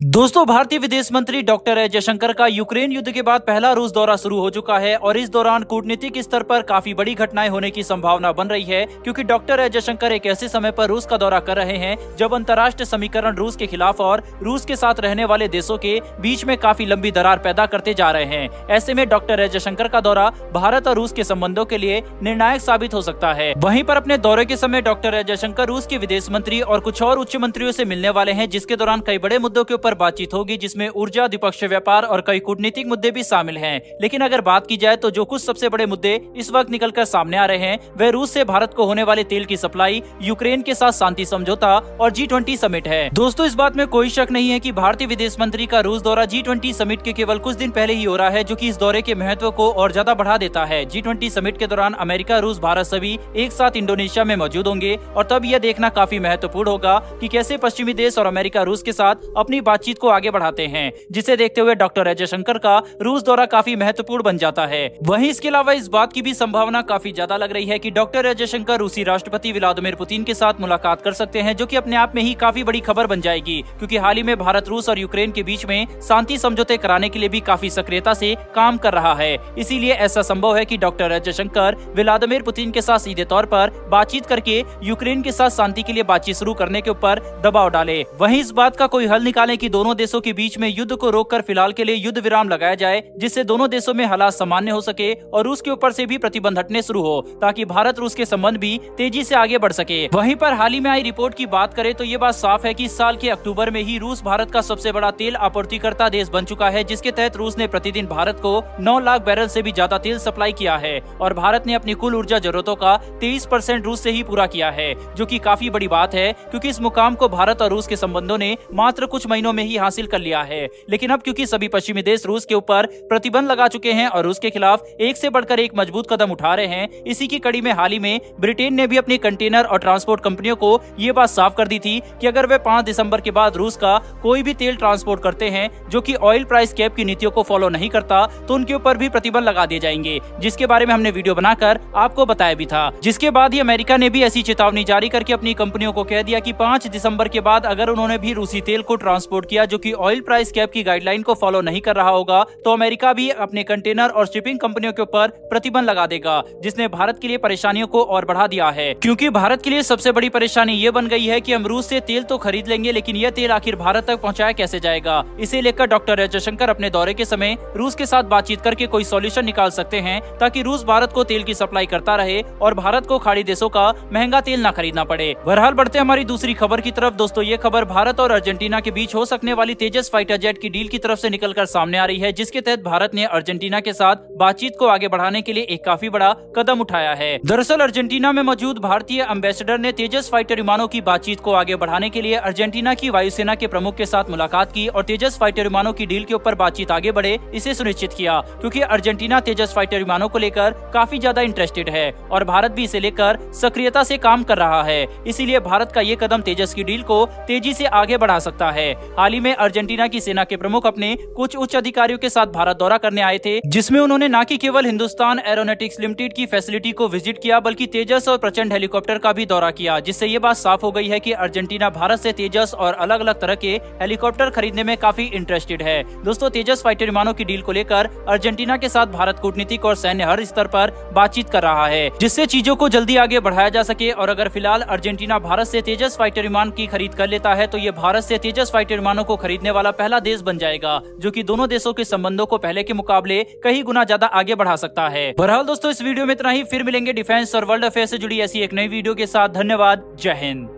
दोस्तों, भारतीय विदेश मंत्री डॉक्टर एस जयशंकर का यूक्रेन युद्ध के बाद पहला रूस दौरा शुरू हो चुका है और इस दौरान कूटनीतिक स्तर पर काफी बड़ी घटनाएं होने की संभावना बन रही है, क्योंकि डॉक्टर एस जयशंकर एक ऐसे समय पर रूस का दौरा कर रहे हैं जब अंतर्राष्ट्रीय समीकरण रूस के खिलाफ और रूस के साथ रहने वाले देशों के बीच में काफी लंबी दरार पैदा करते जा रहे हैं। ऐसे में डॉक्टर एस जयशंकर का दौरा भारत और रूस के संबंधों के लिए निर्णायक साबित हो सकता है। वहीं पर अपने दौरे के समय डॉक्टर एस जयशंकर रूस के विदेश मंत्री और कुछ और उच्च मंत्रियों से मिलने वाले हैं, जिसके दौरान कई बड़े मुद्दों के ऊपर बातचीत होगी, जिसमें ऊर्जा, द्विपक्षीय व्यापार और कई कूटनीतिक मुद्दे भी शामिल हैं। लेकिन अगर बात की जाए तो जो कुछ सबसे बड़े मुद्दे इस वक्त निकलकर सामने आ रहे हैं वह रूस से भारत को होने वाले तेल की सप्लाई, यूक्रेन के साथ शांति समझौता और G20 समिट है। दोस्तों, इस बात में कोई शक नहीं है कि भारतीय विदेश मंत्री का रूस दौरा G20 समिट के केवल कुछ दिन पहले ही हो रहा है, जो कि इस दौरे के महत्व को और ज्यादा बढ़ा देता है। G20 समिट के दौरान अमेरिका, रूस, भारत सभी एक साथ इंडोनेशिया में मौजूद होंगे और तब यह देखना काफी महत्वपूर्ण होगा कि कैसे पश्चिमी देश और अमेरिका रूस के साथ अपनी बातचीत को आगे बढ़ाते हैं, जिसे देखते हुए डॉक्टर एस जयशंकर का रूस दौरा काफी महत्वपूर्ण बन जाता है। वहीं इसके अलावा इस बात की भी संभावना काफी ज्यादा लग रही है कि डॉक्टर एस जयशंकर रूसी राष्ट्रपति व्लादिमीर पुतिन के साथ मुलाकात कर सकते हैं, जो कि अपने आप में ही काफी बड़ी खबर बन जाएगी, क्योंकि हाल ही में भारत रूस और यूक्रेन के बीच में शांति समझौते कराने के लिए भी काफी सक्रियता से काम कर रहा है। इसीलिए ऐसा संभव है कि doctor S Jaishankar Vladimir Putin के साथ सीधे तौर पर बातचीत करके यूक्रेन के साथ शांति के लिए बातचीत शुरू करने के ऊपर दबाव डाले। वहीं इस बात का कोई हल निकालें कि दोनों देशों के बीच में युद्ध को रोककर फिलहाल के लिए युद्ध विराम लगाया जाए, जिससे दोनों देशों में हालात सामान्य हो सके और रूस के ऊपर से भी प्रतिबंध हटने शुरू हो, ताकि भारत रूस के संबंध भी तेजी से आगे बढ़ सके। वहीं पर हाल ही में आई रिपोर्ट की बात करें तो ये बात साफ है कि इस साल के अक्टूबर में ही रूस भारत का सबसे बड़ा तेल आपूर्तिकर्ता देश बन चुका है, जिसके तहत रूस ने प्रतिदिन भारत को 9 लाख बैरल से भी ज्यादा तेल सप्लाई किया है और भारत ने अपनी कुल ऊर्जा जरूरतों का 23% रूस से ही पूरा किया है, जो कि काफी बड़ी बात है, क्योंकि इस मुकाम को भारत और रूस के संबंधों ने मात्र कुछ महीनों में ही हासिल कर लिया है। लेकिन अब क्योंकि सभी पश्चिमी देश रूस के ऊपर प्रतिबंध लगा चुके हैं और रूस के खिलाफ एक से बढ़कर एक मजबूत कदम उठा रहे हैं, इसी की कड़ी में हाल ही में ब्रिटेन ने भी अपनी कंटेनर और ट्रांसपोर्ट कंपनियों को ये बात साफ कर दी थी कि अगर वे 5 दिसंबर के बाद रूस का कोई भी तेल ट्रांसपोर्ट करते हैं जो कि ऑयल प्राइस कैप की नीतियों को फॉलो नहीं करता, तो उनके ऊपर भी प्रतिबंध लगा दिए जाएंगे, जिसके बारे में हमने वीडियो बनाकर आपको बताया भी था। जिसके बाद ही अमेरिका ने भी ऐसी चेतावनी जारी करके अपनी कंपनियों को कह दिया कि 5 दिसंबर के बाद अगर उन्होंने भी रूसी तेल को ट्रांसपोर्ट किया जो कि ऑयल प्राइस कैप की गाइडलाइन को फॉलो नहीं कर रहा होगा, तो अमेरिका भी अपने कंटेनर और शिपिंग कंपनियों के ऊपर प्रतिबंध लगा देगा, जिसने भारत के लिए परेशानियों को और बढ़ा दिया है। क्योंकि भारत के लिए सबसे बड़ी परेशानी ये बन गई है कि हम रूस से तेल तो खरीद लेंगे, लेकिन यह तेल आखिर भारत तक पहुंचाया कैसे जाएगा। इसे लेकर डॉक्टर एस जयशंकर अपने दौरे के समय रूस के साथ बातचीत करके कोई सॉल्यूशन निकाल सकते हैं, ताकि रूस भारत को तेल की सप्लाई करता रहे और भारत को खाड़ी देशों का महंगा तेल न खरीदना पड़े। बहरहाल बढ़ते हमारी दूसरी खबर की तरफ। दोस्तों, ये खबर भारत और अर्जेंटीना के बीच हो सकने वाली तेजस फाइटर जेट की डील की तरफ से निकलकर सामने आ रही है, जिसके तहत भारत ने अर्जेंटीना के साथ बातचीत को आगे बढ़ाने के लिए एक काफी बड़ा कदम उठाया है। दरअसल अर्जेंटीना में मौजूद भारतीय एम्बेसडर ने तेजस फाइटर विमानों की बातचीत को आगे बढ़ाने के लिए अर्जेंटीना की वायुसेना के प्रमुख के साथ मुलाकात की और तेजस फाइटर विमानों की डील के ऊपर बातचीत आगे बढ़े इसे सुनिश्चित किया, क्योंकि अर्जेंटीना तेजस फाइटर विमानों को लेकर काफी ज्यादा इंटरेस्टेड है और भारत भी इसे लेकर सक्रियता से काम कर रहा है। इसीलिए भारत का ये कदम तेजस की डील को तेजी से आगे बढ़ा सकता है। हाल ही में अर्जेंटीना की सेना के प्रमुख अपने कुछ उच्च अधिकारियों के साथ भारत दौरा करने आए थे, जिसमें उन्होंने न कि केवल हिंदुस्तान एरोनॉटिक्स लिमिटेड की फैसिलिटी को विजिट किया, बल्कि तेजस और प्रचंड हेलीकॉप्टर का भी दौरा किया, जिससे ये बात साफ हो गई है कि अर्जेंटीना भारत से तेजस और अलग अलग तरह के हेलीकॉप्टर खरीदने में काफी इंटरेस्टेड है। दोस्तों, तेजस फाइटर विमानों की डील को लेकर अर्जेंटीना के साथ भारत कूटनीतिक और सैन्य हर स्तर पर बातचीत कर रहा है, जिससे चीजों को जल्दी आगे बढ़ाया जा सके। और अगर फिलहाल अर्जेंटीना भारत से तेजस फाइटर विमान की खरीद कर लेता है, तो ये भारत से तेजस फाइटर विमानों को खरीदने वाला पहला देश बन जाएगा, जो कि दोनों देशों के संबंधों को पहले के मुकाबले कई गुना ज्यादा आगे बढ़ा सकता है। बहरहाल दोस्तों, इस वीडियो में इतना ही। फिर मिलेंगे डिफेंस और वर्ल्ड अफेयर से जुड़ी ऐसी एक नई वीडियो के साथ। धन्यवाद। जय हिंद।